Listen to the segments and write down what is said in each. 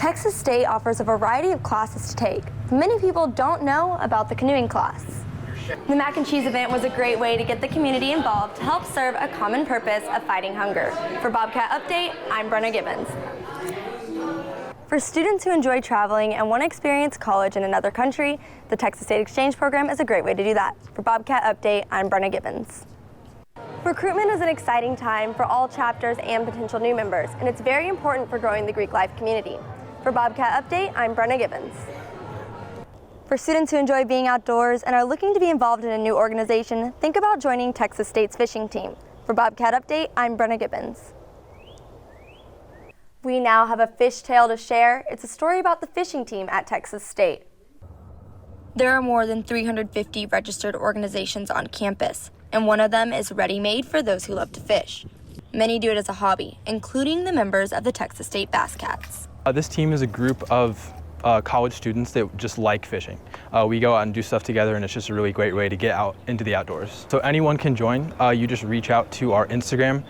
Texas State offers a variety of classes to take. Many people don't know about the canoeing class. The Mac and Cheese event was a great way to get the community involved to help serve a common purpose of fighting hunger. For Bobcat Update, I'm Brenna Gibbons. For students who enjoy traveling and want to experience college in another country, the Texas State Exchange Program is a great way to do that. For Bobcat Update, I'm Brenna Gibbons. Recruitment is an exciting time for all chapters and potential new members, and it's very important for growing the Greek life community. For Bobcat Update, I'm Brenna Gibbons. For students who enjoy being outdoors and are looking to be involved in a new organization, think about joining Texas State's fishing team. For Bobcat Update, I'm Brenna Gibbons. We now have a fish tale to share. It's a story about the fishing team at Texas State. There are more than 350 registered organizations on campus, and one of them is Ready Made for those who love to fish. Many do it as a hobby, including the members of the Texas State Basscats. This team is a group of college students that just like fishing. We go out and do stuff together, and it's just a really great way to get out into the outdoors. So anyone can join. You just reach out to our Instagram,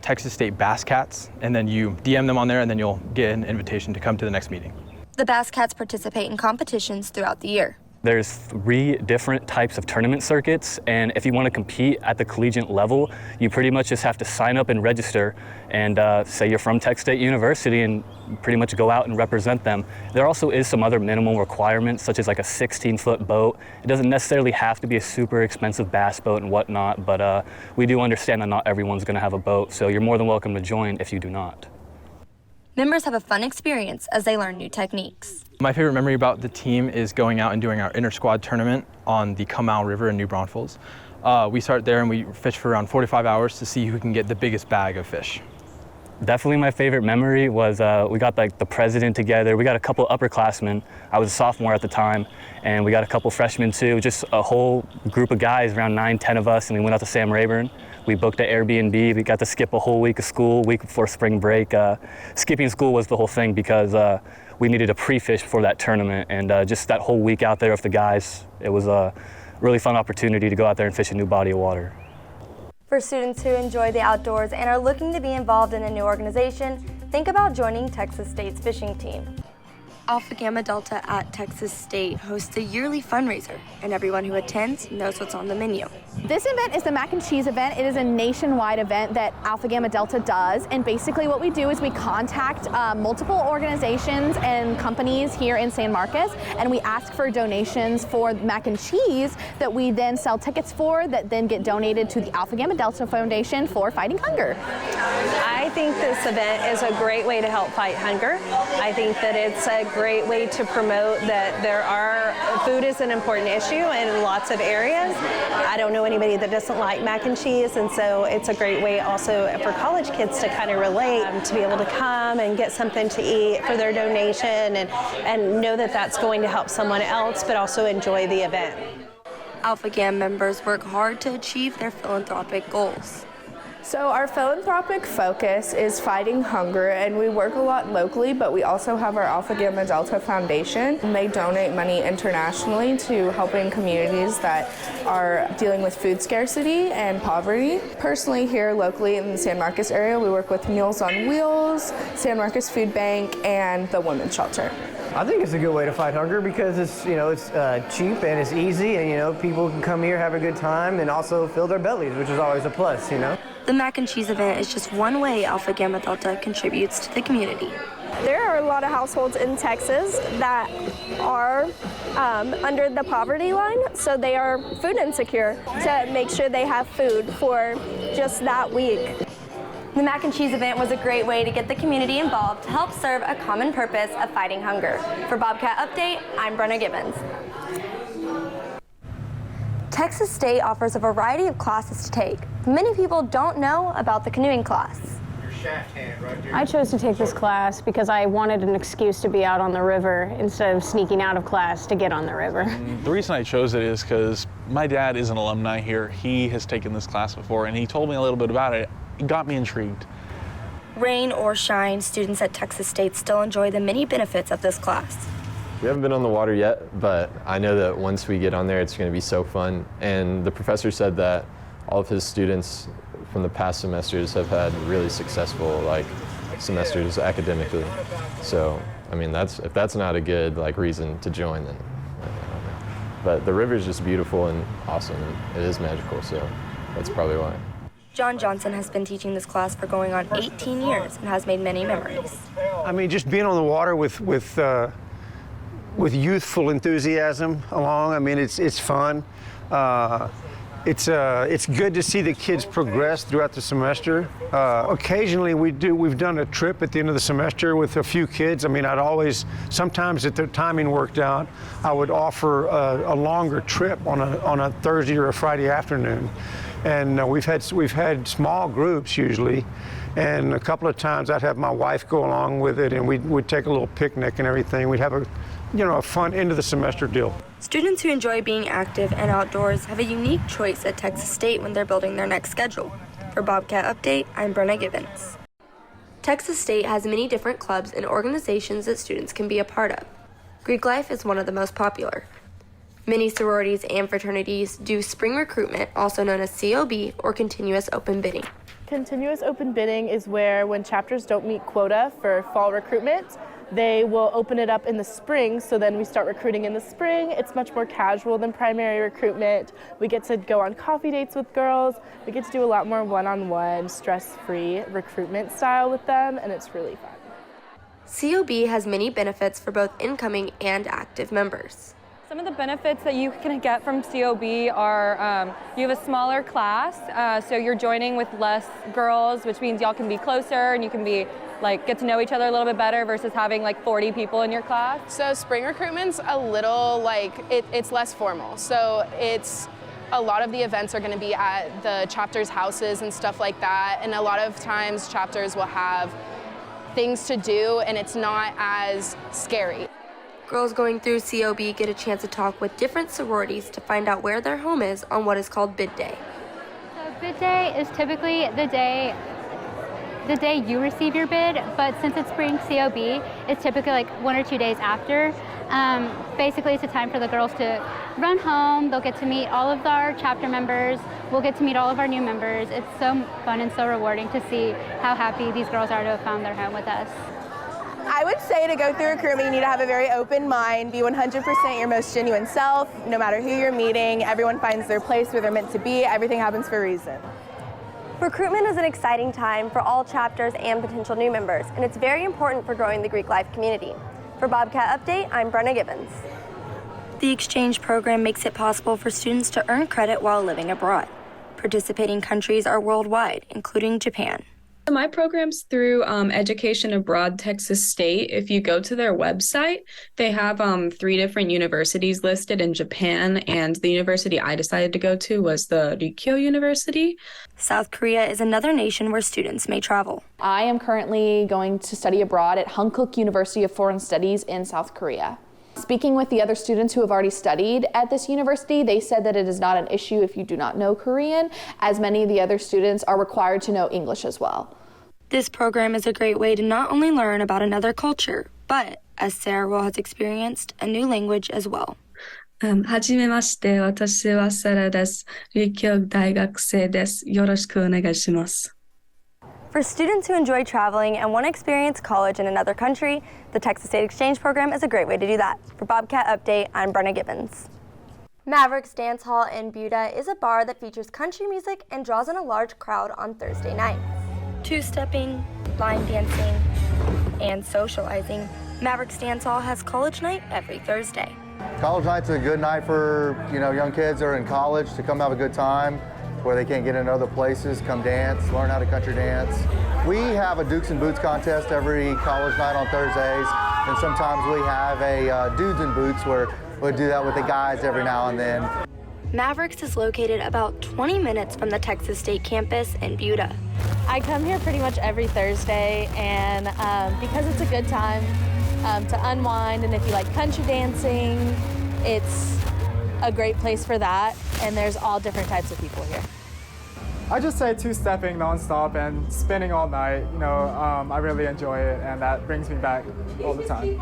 Texas State Basscats, and then you DM them on there, and then you'll get an invitation to come to the next meeting. The Basscats participate in competitions throughout the year. There's 3 different types of tournament circuits, and if you want to compete at the collegiate level, you pretty much just have to sign up and register and say you're from Texas State University and pretty much go out and represent them. There also is some other minimal requirements, such as like a 16-foot boat. It doesn't necessarily have to be a super expensive bass boat and whatnot, but we do understand that not everyone's going to have a boat, so you're more than welcome to join if you do not. Members have a fun experience as they learn new techniques. My favorite memory about the team is going out and doing our inter-squad tournament on the Comal River in New Braunfels. We start there and we fish for around 45 hours to see who can get the biggest bag of fish. Definitely my favorite memory was we got like the president together. We got a couple upperclassmen. I was a sophomore at the time, and we got a couple freshmen too. Just a whole group of guys, around 9-10 of us, and we went out to Sam Rayburn. We booked an Airbnb. We got to skip a whole week of school, week before spring break. Skipping school was the whole thing because we needed a pre-fish for that tournament, and just that whole week out there with the guys, it was a really fun opportunity to go out there and fish a new body of water. For students who enjoy the outdoors and are looking to be involved in a new organization, think about joining Texas State's fishing team. Alpha Gamma Delta at Texas State hosts a yearly fundraiser, and everyone who attends knows what's on the menu. This event is the Mac and Cheese event. It is a nationwide event that Alpha Gamma Delta does, and basically what we do is we contact multiple organizations and companies here in San Marcos, and we ask for donations for Mac and Cheese that we then sell tickets for that then get donated to the Alpha Gamma Delta Foundation for fighting hunger. I think this event is a great way to help fight hunger. I think that it's a great way to promote that food is an important issue in lots of areas. I don't know anybody that doesn't like mac and cheese, and so it's a great way also for college kids to kind of relate, to be able to come and get something to eat for their donation and know that that's going to help someone else, but also enjoy the event. Alpha Gamma members work hard to achieve their philanthropic goals. So our philanthropic focus is fighting hunger, and we work a lot locally, but we also have our Alpha Gamma Delta Foundation, and they donate money internationally to helping communities that are dealing with food scarcity and poverty. Personally, here locally in the San Marcos area, we work with Meals on Wheels, San Marcos Food Bank, and the Women's Shelter. I think it's a good way to fight hunger because it's cheap and it's easy, and people can come here, have a good time, and also fill their bellies, which is always a plus. The Mac and Cheese event is just one way Alpha Gamma Delta contributes to the community. There are a lot of households in Texas that are under the poverty line, so they are food insecure to make sure they have food for just that week. The Mac and Cheese event was a great way to get the community involved to help serve a common purpose of fighting hunger. For Bobcat Update, I'm Brenna Gibbons. Texas State offers a variety of classes to take. Many people don't know about the canoeing class. I chose to take this class because I wanted an excuse to be out on the river instead of sneaking out of class to get on the river. The reason I chose it is because my dad is an alumni here. He has taken this class before, and he told me a little bit about it. It got me intrigued. Rain or shine, students at Texas State still enjoy the many benefits of this class. We haven't been on the water yet, but I know that once we get on there, it's going to be so fun. And the professor said that all of his students from the past semesters have had really successful semesters academically. So I mean, if that's not a good reason to join, then. But the river is just beautiful and awesome, and it is magical, so that's probably why. John Johnson has been teaching this class for going on 18 years and has made many memories. I mean, just being on the water with youthful enthusiasm along. I mean, it's fun. It's good to see the kids progress throughout the semester. Occasionally we've done a trip at the end of the semester with a few kids. I mean, sometimes if the timing worked out, I would offer a longer trip on a Thursday or a Friday afternoon. And we've had small groups usually, and a couple of times I'd have my wife go along with it, and we'd take a little picnic and everything. We'd have a fun end of the semester deal. Students who enjoy being active and outdoors have a unique choice at Texas State when they're building their next schedule. For Bobcat Update, I'm Brenna Gibbons. Texas State has many different clubs and organizations that students can be a part of. Greek life is one of the most popular. Many sororities and fraternities do spring recruitment, also known as COB, or continuous open bidding. Continuous open bidding is where, when chapters don't meet quota for fall recruitment, they will open it up in the spring, so then we start recruiting in the spring. It's much more casual than primary recruitment. We get to go on coffee dates with girls. We get to do a lot more one-on-one, stress-free recruitment style with them, and it's really fun. COB has many benefits for both incoming and active members. Some of the benefits that you can get from COB are you have a smaller class, so you're joining with less girls, which means y'all can be closer and you can be get to know each other a little bit better versus having 40 people in your class. So spring recruitment's a little it's less formal. So a lot of the events are going to be at the chapters' houses and stuff like that, and a lot of times chapters will have things to do and it's not as scary. Girls going through COB get a chance to talk with different sororities to find out where their home is on what is called bid day. So bid day is typically the day you receive your bid, but since it's spring COB, it's typically 1 or 2 days after. Basically, it's a time for the girls to run home. They'll get to meet all of our chapter members. We'll get to meet all of our new members. It's so fun and so rewarding to see how happy these girls are to have found their home with us. I would say to go through recruitment, you need to have a very open mind, be 100% your most genuine self, no matter who you're meeting. Everyone finds their place where they're meant to be. Everything happens for a reason. Recruitment is an exciting time for all chapters and potential new members, and it's very important for growing the Greek life community. For Bobcat Update, I'm Brenna Gibbons. The exchange program makes it possible for students to earn credit while living abroad. Participating countries are worldwide, including Japan. My program's through Education Abroad Texas State. If you go to their website, they have 3 different universities listed in Japan, and the university I decided to go to was the Ryukyu University. South Korea is another nation where students may travel. I am currently going to study abroad at Hankook University of Foreign Studies in South Korea. Speaking with the other students who have already studied at this university, they said that it is not an issue if you do not know Korean, as many of the other students are required to know English as well. This program is a great way to not only learn about another culture, but, as Sarah Will has experienced, a new language as well. はじめまして、私はサラです。立教大学生です。よろしくお願いします。For students who enjoy traveling and want to experience college in another country, the Texas State Exchange Program is a great way to do that. For Bobcat Update, I'm Brenna Gibbons. Mavericks Dance Hall in Buda is a bar that features country music and draws in a large crowd on Thursday nights. Two-stepping, line dancing, and socializing, Mavericks Dance Hall has college night every Thursday. College night's a good night for young kids that are in college to come have a good time where they can't get into other places, come dance, learn how to country dance. We have a Dukes and Boots contest every college night on Thursdays, and sometimes we have a Dudes and Boots where we'll do that with the guys every now and then. Mavericks is located about 20 minutes from the Texas State campus in Buda. I come here pretty much every Thursday, and because it's a good time to unwind, and if you like country dancing, it's a great place for that, and there's all different types of people here. I just say two-stepping nonstop and spinning all night. I really enjoy it, and that brings me back all the time.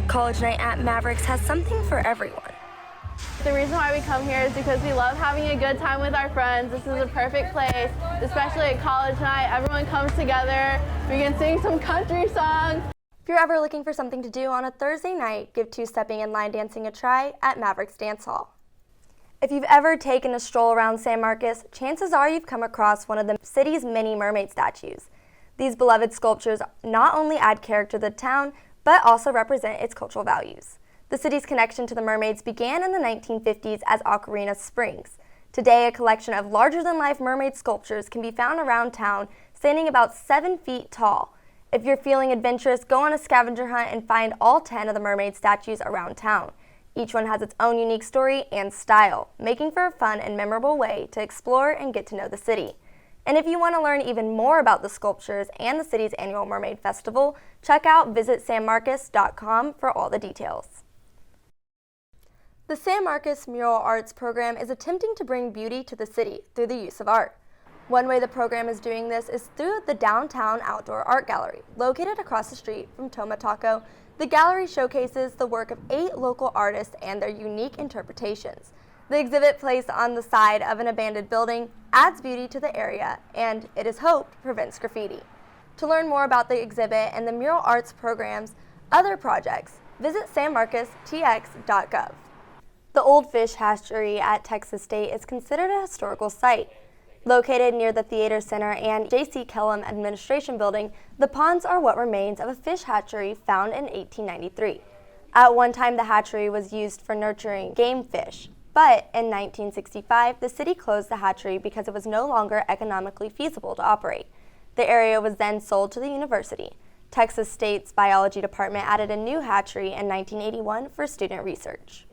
College night at Mavericks has something for everyone. The reason why we come here is because we love having a good time with our friends. This is a perfect place, especially at college night. Everyone comes together. We can sing some country songs. If you're ever looking for something to do on a Thursday night, give two-stepping and line dancing a try at Mavericks Dance Hall. If you've ever taken a stroll around San Marcos, chances are you've come across one of the city's many mermaid statues. These beloved sculptures not only add character to the town, but also represent its cultural values. The city's connection to the mermaids began in the 1950s as Ocarina Springs. Today, a collection of larger-than-life mermaid sculptures can be found around town, standing about 7 feet tall. If you're feeling adventurous, go on a scavenger hunt and find all 10 of the mermaid statues around town. Each one has its own unique story and style, making for a fun and memorable way to explore and get to know the city. And if you want to learn even more about the sculptures and the city's annual Mermaid Festival, check out visitsanmarcos.com for all the details. The San Marcos Mural Arts program is attempting to bring beauty to the city through the use of art. One way the program is doing this is through the Downtown Outdoor Art Gallery, located across the street from Toma Taco. The gallery showcases the work of 8 local artists and their unique interpretations. The exhibit, placed on the side of an abandoned building, adds beauty to the area, and it is hoped prevents graffiti. To learn more about the exhibit and the mural arts program's other projects, visit sanmarcostx.gov. The Old Fish Hatchery at Texas State is considered a historical site. Located near the Theater Center and J.C. Kellum Administration Building, the ponds are what remains of a fish hatchery found in 1893. At one time, the hatchery was used for nurturing game fish, but in 1965, the city closed the hatchery because it was no longer economically feasible to operate. The area was then sold to the university. Texas State's biology department added a new hatchery in 1981 for student research.